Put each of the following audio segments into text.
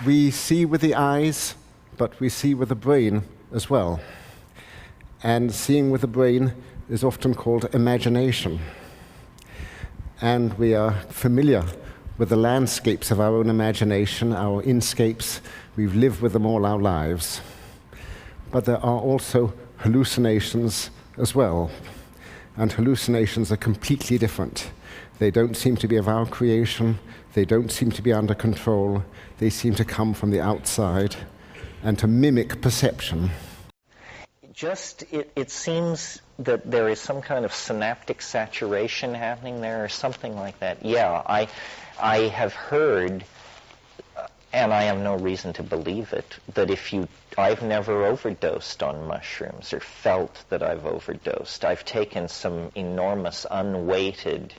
We see with the eyes, but we see with the brain as well. And seeing with the brain is often called imagination. And we are familiar with the landscapes of our own imagination, our inscapes. We've lived with them all our lives. But there are also hallucinations as well. And hallucinations are completely different. They don't seem to be of our creation. They don't seem to be under control. They seem to come from the outside and to mimic perception. It seems that there is some kind of synaptic saturation happening there or something like that. Yeah, I have heard, and I have no reason to believe it, that I've never overdosed on mushrooms or felt that I've overdosed. I've taken some enormous unweighed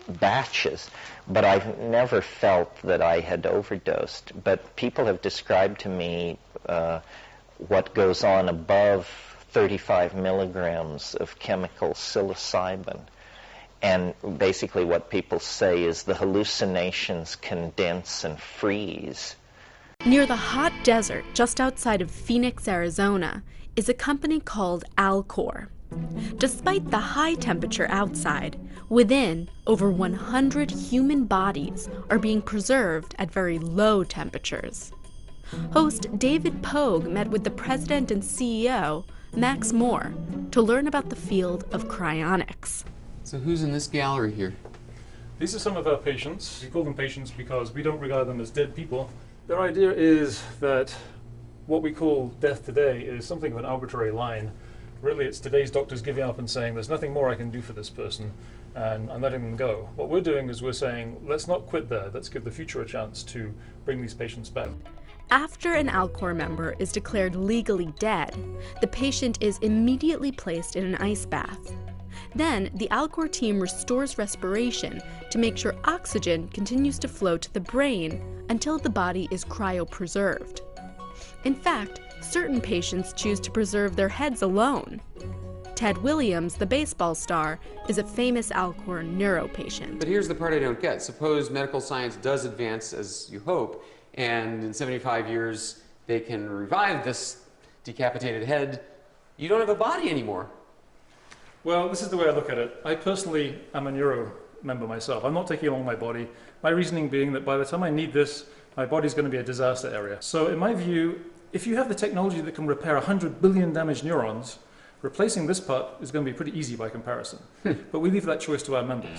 batches, but I've never felt that I had overdosed. But people have described to me what goes on above 35 milligrams of chemical psilocybin. And basically what people say is the hallucinations condense and freeze. Near the hot desert just outside of Phoenix, Arizona, is a company called Alcor. Despite the high temperature outside, within, over 100 human bodies are being preserved at very low temperatures. Host David Pogue met with the president and CEO, Max Moore, to learn about the field of cryonics. So who's in this gallery here? These are some of our patients. We call them patients because we don't regard them as dead people. Their idea is that what we call death today is something of an arbitrary line. Really, it's today's doctors giving up and saying, there's nothing more I can do for this person, and I'm letting them go. What we're doing is we're saying, let's not quit there. Let's give the future a chance to bring these patients back. After an Alcor member is declared legally dead, the patient is immediately placed in an ice bath. Then, the Alcor team restores respiration to make sure oxygen continues to flow to the brain until the body is cryopreserved. In fact, certain patients choose to preserve their heads alone. Ted Williams, the baseball star, is a famous Alcor neuropatient. But here's the part I don't get. Suppose medical science does advance as you hope, and in 75 years they can revive this decapitated head. You don't have a body anymore. Well, this is the way I look at it. I personally am a neuro member myself. I'm not taking along my body. My reasoning being that by the time I need this, my body's going to be a disaster area. So in my view, if you have the technology that can repair 100 billion damaged neurons, replacing this part is going to be pretty easy by comparison. But we leave that choice to our members.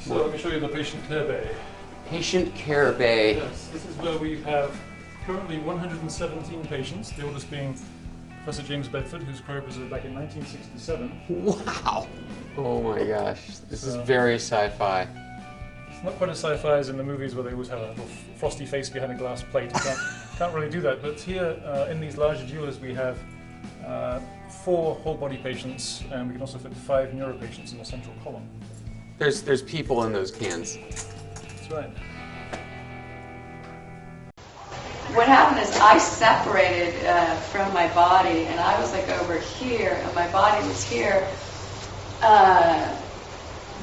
So let me show you the patient care bay. Patient care bay. Yes, this is where we have currently 117 patients, the oldest being Professor James Bedford, who's cryopreserved back in 1967. Wow! Oh my gosh, this is very sci-fi. It's not quite as sci-fi as in the movies where they always have a little frosty face behind a glass plate. You can't really do that. But here, in these larger jewelers, we have 4 whole-body patients, and we can also fit 5 neuro patients in a central column. There's people in those cans. That's right. What happened is I separated from my body, and I was like over here, and my body was here.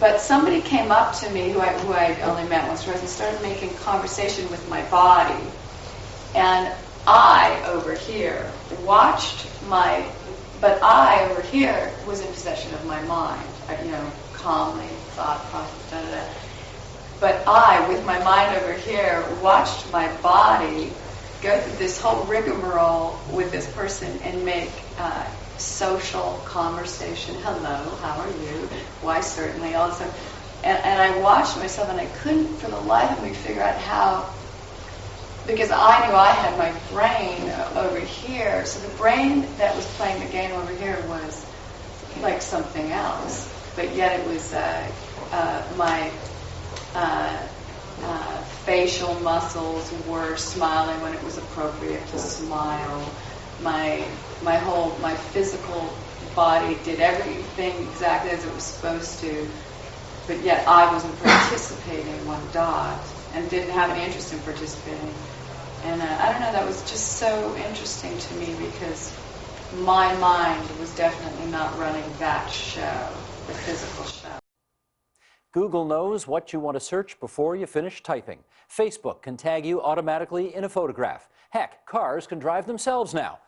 But somebody came up to me who I only met once or twice and started making conversation with my body. And I, over here, but I, over here, was in possession of my mind. I, calmly thought, process, But I, with my mind over here, watched my body go through this whole rigmarole with this person and make social conversation. Hello, how are you? Why, certainly, all this stuff. And I watched myself, and I couldn't for the life of me figure out how, because I knew I had my brain over here. So the brain that was playing the game over here was like something else. But yet it was my facial muscles were smiling when it was appropriate to smile. My physical body did everything exactly as it was supposed to, but yet I wasn't participating one dot and didn't have any interest in participating. And I don't know, that was just so interesting to me because my mind was definitely not running that show, the physical show. Google knows what you want to search before you finish typing. Facebook can tag you automatically in a photograph. Heck, cars can drive themselves now.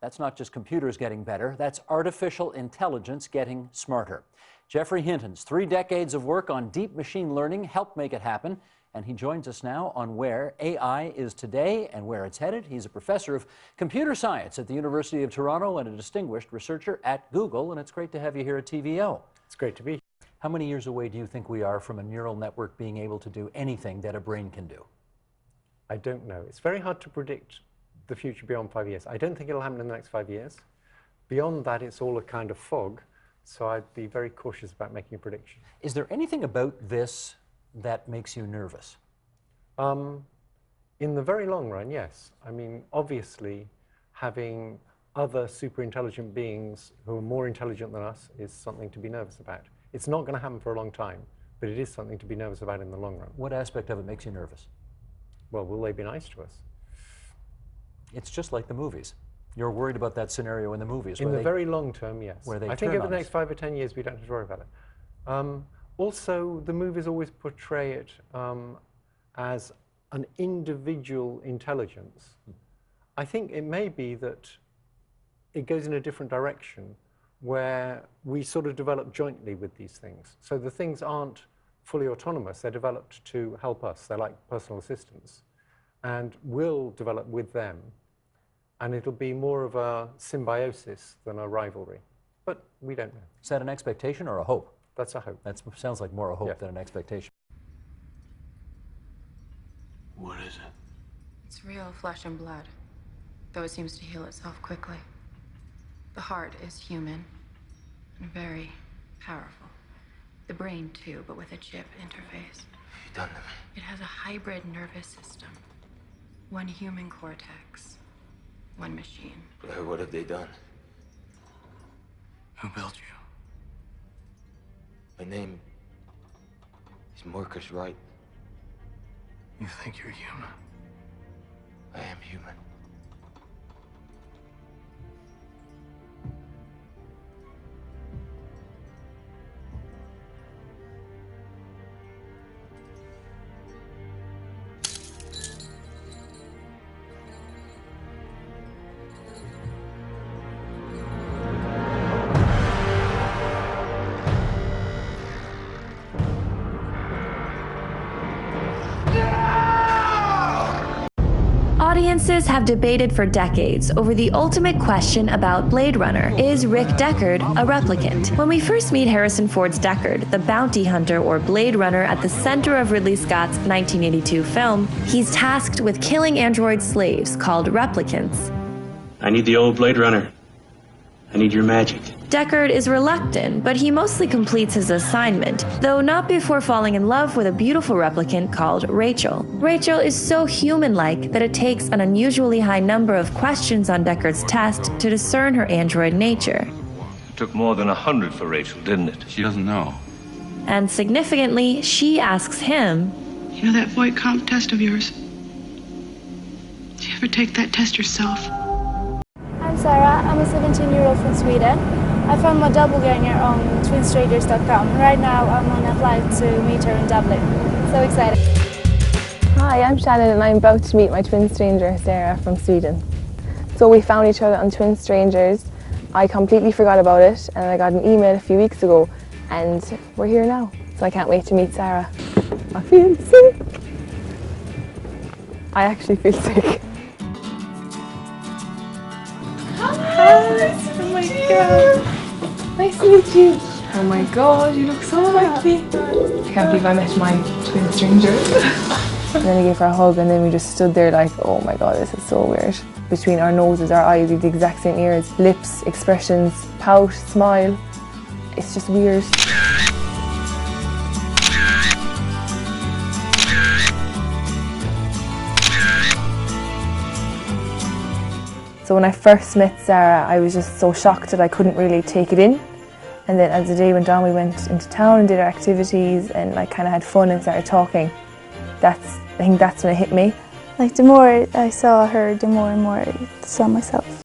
That's not just computers getting better, that's artificial intelligence getting smarter. Geoffrey Hinton's 3 decades of work on deep machine learning helped make it happen, and he joins us now on where AI is today and where it's headed. He's a professor of computer science at the University of Toronto and a distinguished researcher at Google, and it's great to have you here at TVO. It's great to be here. How many years away do you think we are from a neural network being able to do anything that a brain can do? I don't know. It's very hard to predict the future beyond 5 years. I don't think it'll happen in the next 5 years. Beyond that, it's all a kind of fog, so I'd be very cautious about making a prediction. Is there anything about this that makes you nervous? In the very long run, yes. I mean, obviously, having other super intelligent beings who are more intelligent than us is something to be nervous about. It's not going to happen for a long time, but it is something to be nervous about in the long run. What aspect of it makes you nervous? Well, will they be nice to us? It's just like the movies. You're worried about that scenario in the movies. In the very long term, yes. Where they I think over the turn on next 5 or 10 years, we don't have to worry about it. Also, the movies always portray it as an individual intelligence. I think it may be that it goes in a different direction where we sort of develop jointly with these things. So the things aren't fully autonomous, they're developed to help us. They're like personal assistants. And we'll develop with them. And it'll be more of a symbiosis than a rivalry. But we don't know. Is that an expectation or a hope? That's a hope. That sounds like more a hope than an expectation. What is it? It's real flesh and blood, though it seems to heal itself quickly. The heart is human and very powerful. The brain, too, but with a chip interface. What have you done to me? It has a hybrid nervous system. One human cortex, one machine. What have they done? Who built you? My name is Marcus Wright. You think you're human? I am human. Audiences have debated for decades over the ultimate question about Blade Runner. Is Rick Deckard a replicant? When we first meet Harrison Ford's Deckard, the bounty hunter or Blade Runner at the center of Ridley Scott's 1982 film, he's tasked with killing android slaves called replicants. I need the old Blade Runner. I need your magic. Deckard is reluctant, but he mostly completes his assignment, though not before falling in love with a beautiful replicant called Rachel. Rachel is so human-like that it takes an unusually high number of questions on Deckard's test to discern her android nature. It took more than 100 for Rachel, didn't it? She doesn't know. And significantly, she asks him, You know that void comp test of yours? Did you ever take that test yourself? I'm Sarah. I'm a 17-year-old from Sweden. I found my doppelgänger on Twinstrangers.com. Right now I'm on a flight to meet her in Dublin. So excited. Hi, I'm Shannon and I'm about to meet my twin stranger, Sarah, from Sweden. So we found each other on Twinstrangers. I completely forgot about it and I got an email a few weeks ago and we're here now. So I can't wait to meet Sarah. I feel sick. I actually feel sick. Hi! Oh my god! Nice to meet you! Oh my god, you look so lovely! I can't believe I met my twin stranger. And then I gave her a hug and then we just stood there like, oh my god, this is so weird. Between our noses, our eyes, we have the exact same ears, lips, expressions, pout, smile. It's just weird. So when I first met Sarah, I was just so shocked that I couldn't really take it in. And then as the day went on, we went into town and did our activities and like kind of had fun and started talking. I think that's when it hit me. Like the more I saw her, the more and more I saw myself.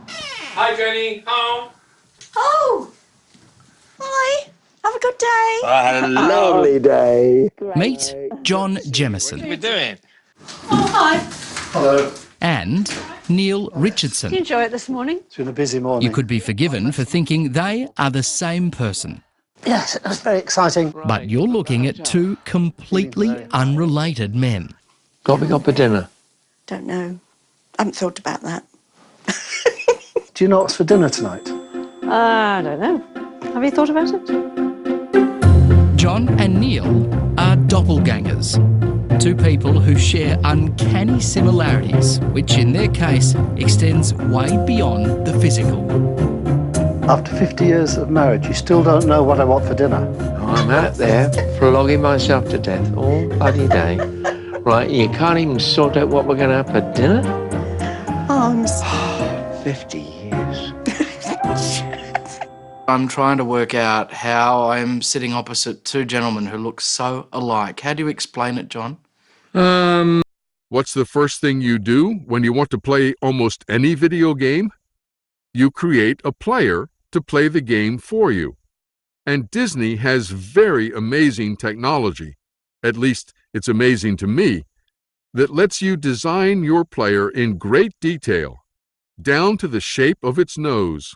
Hi Jenny, home. Oh! Hi! Have a good day! I had a lovely day. Meet John Jemison. What are we doing? Oh, hi! Hello. And Neil Did you Richardson. enjoy it this morning? It's been a busy morning. You could be forgiven for thinking they are the same person. Yes, it was very exciting. But you're looking at two completely unrelated men. What have we got for dinner? Don't know. I haven't thought about that. Do you know what's for dinner tonight? I don't know. Have you thought about it? John and Neil are doppelgangers. Two people who share uncanny similarities, which in their case extends way beyond the physical. After 50 years of marriage, you still don't know what I want for dinner. I'm out there flogging myself to death all bloody day. Right, you can't even sort out what we're going to have for dinner? Arms. 50 years. I'm trying to work out how I'm sitting opposite two gentlemen who look so alike. How do you explain it, John? What's the first thing you do when you want to play almost any video game? You create a player to play the game for you. And Disney has very amazing technology, at least it's amazing to me, that lets you design your player in great detail, down to the shape of its nose.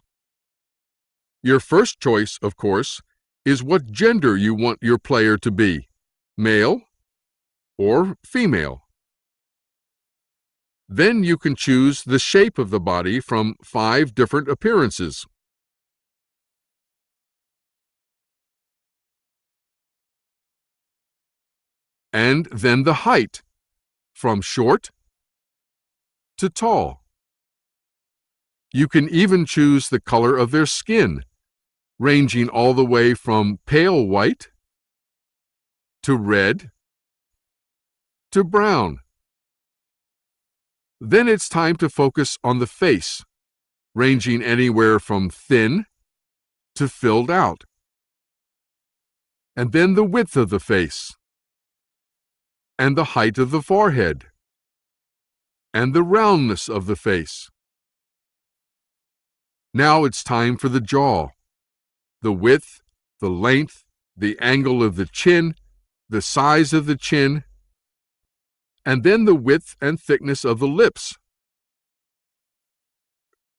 Your first choice, of course, is what gender you want your player to be, male or female. Then you can choose the shape of the body from 5 different appearances. And then the height, from short to tall. You can even choose the color of their skin, ranging all the way from pale white to red to brown. Then it's time to focus on the face, ranging anywhere from thin to filled out. And then the width of the face, and the height of the forehead, and the roundness of the face. Now it's time for the jaw, the width, the length, the angle of the chin, the size of the chin, and then the width and thickness of the lips.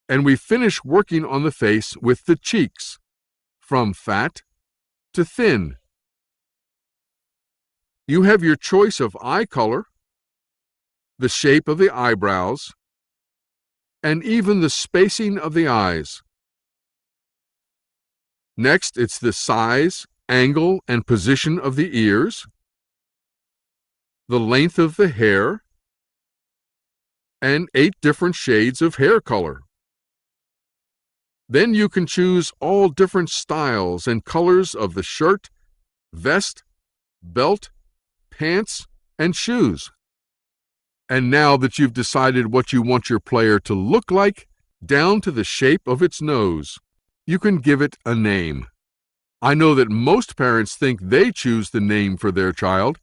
And we finish working on the face with the cheeks, from fat to thin. You have your choice of eye color, the shape of the eyebrows, and even the spacing of the eyes. Next, it's the size, angle, and position of the ears, the length of the hair, and 8 different shades of hair color. Then you can choose all different styles and colors of the shirt, vest, belt, pants, and shoes. And now that you've decided what you want your player to look like, down to the shape of its nose, you can give it a name. I know that most parents think they choose the name for their child,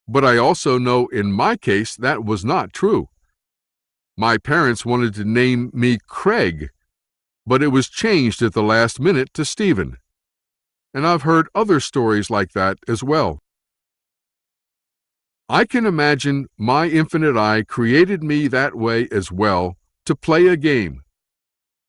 but I also know in my case that was not true. My parents wanted to name me Craig, but it was changed at the last minute to Stephen. And I've heard other stories like that as well. I can imagine my infinite eye created me that way as well to play a game,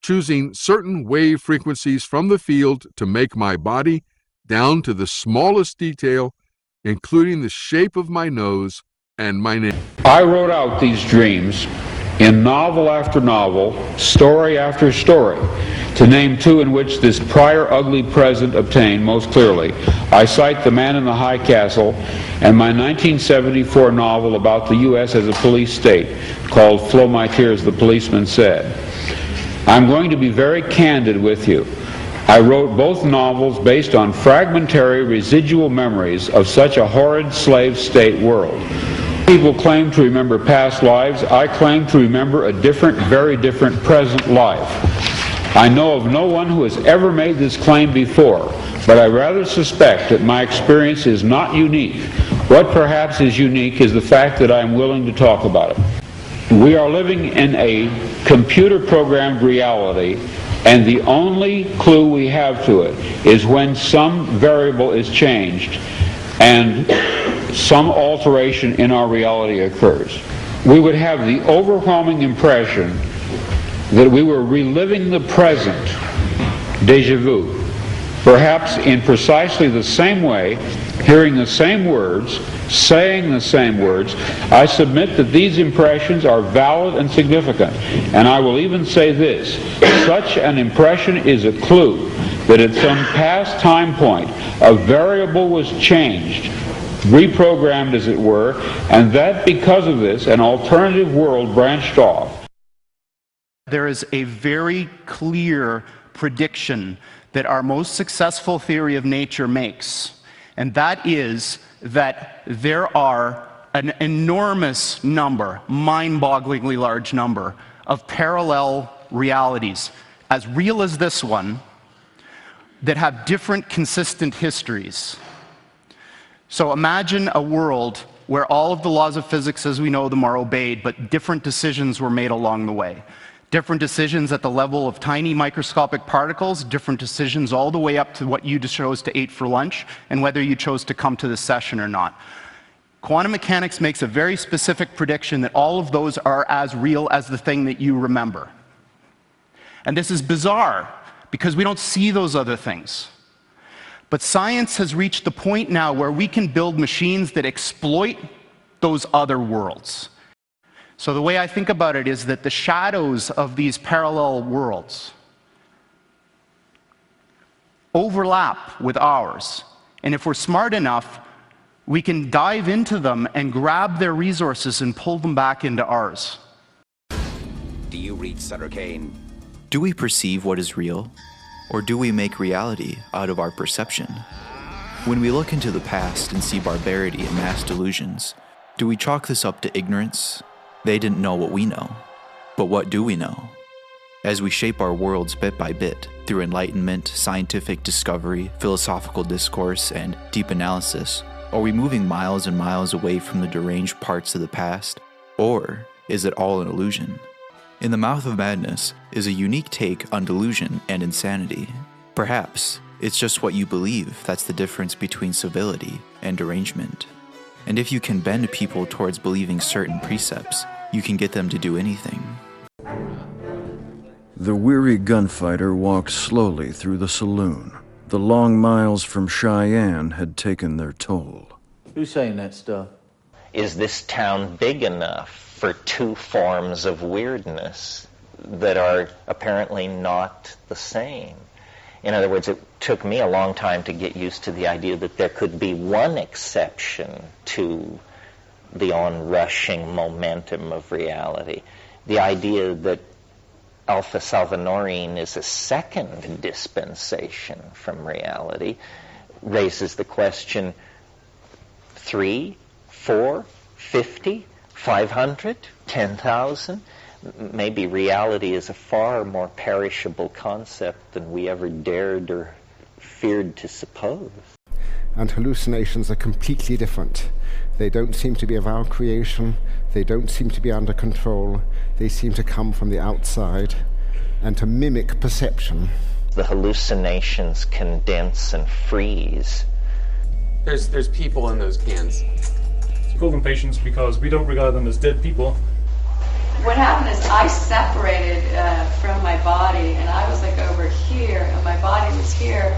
choosing certain wave frequencies from the field to make my body, down to the smallest detail, including the shape of my nose and my name. I wrote out these dreams in novel after novel, story after story, to name 2 in which this prior ugly present obtained most clearly. I cite The Man in the High Castle and my 1974 novel about the U.S. as a police state called Flow My Tears, the Policeman Said. I'm going to be very candid with you. I wrote both novels based on fragmentary residual memories of such a horrid slave state world. People claim to remember past lives. I claim to remember a different, very different present life. I know of no one who has ever made this claim before, but I rather suspect that my experience is not unique. What perhaps is unique is the fact that I am willing to talk about it. We are living in a computer-programmed reality And the only clue we have to it is when some variable is changed and some alteration in our reality occurs. We would have the overwhelming impression that we were reliving the present, déjà vu, perhaps in precisely the same way, hearing the same words, saying the same words. I submit that these impressions are valid and significant. And I will even say this: such an impression is a clue that at some past time point a variable was changed, reprogrammed as it were, and that because of this an alternative world branched off. There is a very clear prediction that our most successful theory of nature makes, and that is that there are an enormous number, mind-bogglingly large number, of parallel realities, as real as this one, that have different consistent histories. So imagine a world where all of the laws of physics as we know them are obeyed, but different decisions were made along the way. Different decisions at the level of tiny microscopic particles, different decisions all the way up to what you chose to eat for lunch and whether you chose to come to this session or not. Quantum mechanics makes a very specific prediction that all of those are as real as the thing that you remember. And this is bizarre because we don't see those other things. But science has reached the point now where we can build machines that exploit those other worlds. So the way I think about it is that the shadows of these parallel worlds overlap with ours. And if we're smart enough, we can dive into them and grab their resources and pull them back into ours. Do you read Sutter Kane? Do we perceive what is real? Or do we make reality out of our perception? When we look into the past and see barbarity and mass delusions, do we chalk this up to ignorance? They didn't know what we know. But what do we know? As we shape our worlds bit by bit, through enlightenment, scientific discovery, philosophical discourse, and deep analysis, are we moving miles and miles away from the deranged parts of the past? Or is it all an illusion? In the Mouth of Madness is a unique take on delusion and insanity. Perhaps it's just what you believe that's the difference between civility and derangement. And if you can bend people towards believing certain precepts, you can get them to do anything. The weary gunfighter walked slowly through the saloon. The long miles from Cheyenne had taken their toll. Who's saying that stuff? Is this town big enough for two forms of weirdness that are apparently not the same? In other words, it took me a long time to get used to the idea that there could be one exception to the onrushing momentum of reality. The idea that Alpha Salvanorine is a second dispensation from reality raises the question: 3, 4, 50, 500, 10,000? Maybe reality is a far more perishable concept than we ever dared or feared to suppose. And hallucinations are completely different. They don't seem to be of our creation. They don't seem to be under control. They seem to come from the outside and to mimic perception. The hallucinations condense and freeze. There's people in those cans. We call them patients because we don't regard them as dead people. What happened is I separated from my body, and I was like over here, and my body was here.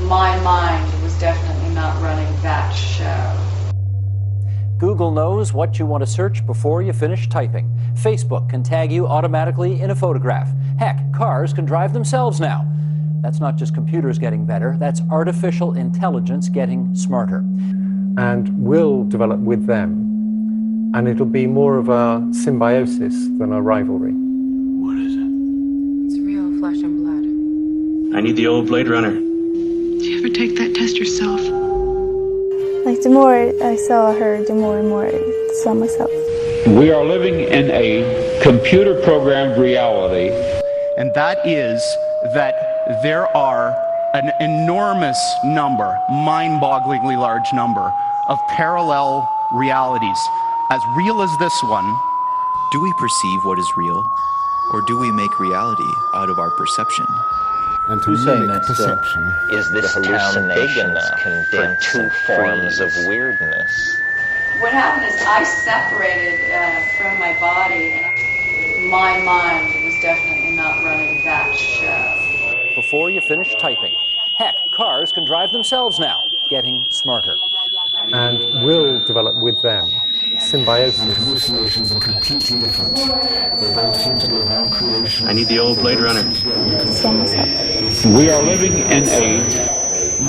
My mind was definitely not running that show. Google knows what you want to search before you finish typing. Facebook can tag you automatically in a photograph. Heck, cars can drive themselves now. That's not just computers getting better, that's artificial intelligence getting smarter. And we'll develop with them. And it'll be more of a symbiosis than a rivalry. What is it? It's real flesh and blood. I need the old Blade Runner. Did you ever take that test yourself? Like, the more I saw her, the more and more I saw myself. We are living in a computer-programmed reality. And that is that there are an enormous number, mind-bogglingly large number, of parallel realities, as real as this one. Do we perceive what is real? Or do we make reality out of our perception? And to mimic perception. Is this town big enough for two forms of weirdness? What happened is I separated from my body, and my mind was definitely not running that show. Before you finish typing. Heck, cars can drive themselves now, getting smarter. And will develop with them. Symbiosis. And hallucinations are completely different. They both seem to be of our creation. I need the old Blade Runner. We are living in a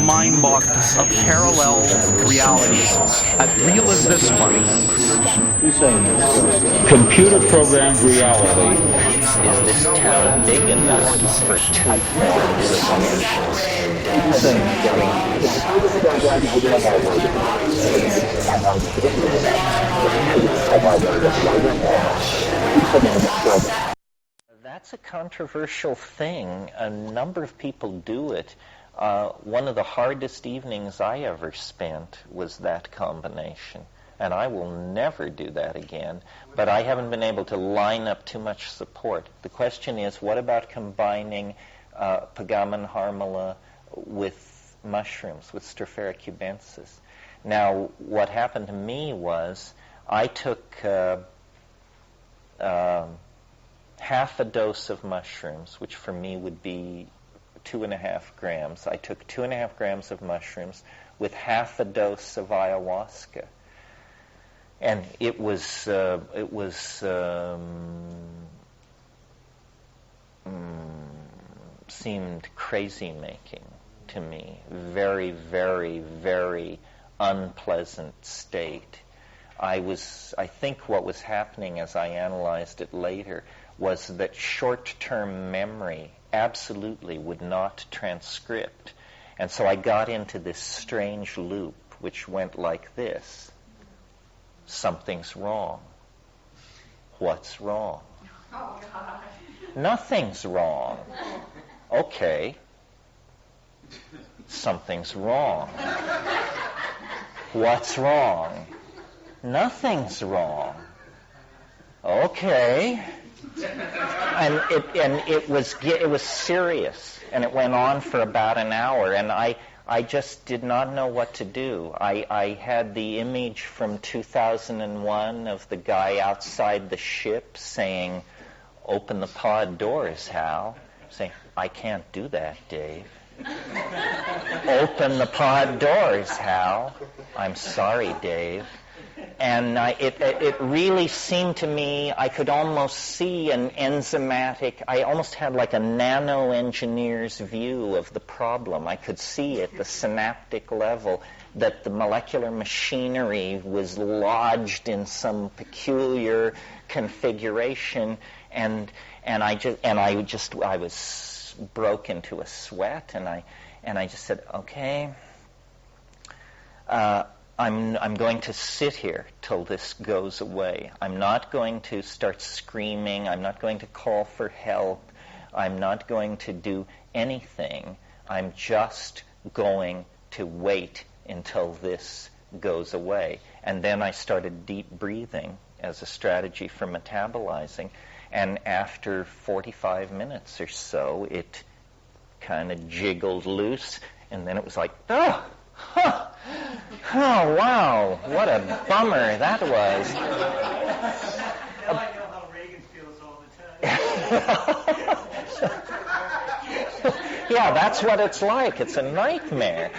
mind box of parallel realities, as real as this one. computer-programmed reality. Is this town big enough for two forms of That's a controversial thing. A number of people do it. One of the hardest evenings I ever spent was that combination. And I will never do that again. But I haven't been able to line up too much support. The question is, what about combining Pagamen harmala with mushrooms, with Stropharia cubensis? Now, what happened to me was I took half a dose of mushrooms, which for me would be 2.5 grams. I took 2.5 grams of mushrooms with half a dose of ayahuasca. And it seemed crazy-making to me. Very, very, very unpleasant state. I think what was happening as I analyzed it later was that short-term memory absolutely would not transcript. And so I got into this strange loop which went like this. Something's wrong. What's wrong? Oh, God. Nothing's wrong. Okay. Something's wrong. What's wrong? Nothing's wrong. Okay. And it was serious, and it went on for about an hour, and I just did not know what to do. I had the image from 2001 of the guy outside the ship saying, "Open the pod doors, Hal." Saying, "I can't do that, Dave." "Open the pod doors, Hal." "I'm sorry, Dave." And it really seemed to me I could almost see an enzymatic, I almost had like a nano-engineer's view of the problem. I could see at the synaptic level that the molecular machinery was lodged in some peculiar configuration, and I was broke into a sweat, and I just said, okay, I'm going to sit here till this goes away. I'm not going to start screaming. I'm not going to call for help. I'm not going to do anything. I'm just going to wait until this goes away. And then I started deep breathing as a strategy for metabolizing. And after 45 minutes or so, it kind of jiggled loose. And then it was like, oh! Huh. Oh, wow, what a bummer that was. Now I know how Reagan feels all the time. Yeah, that's what it's like. It's a nightmare.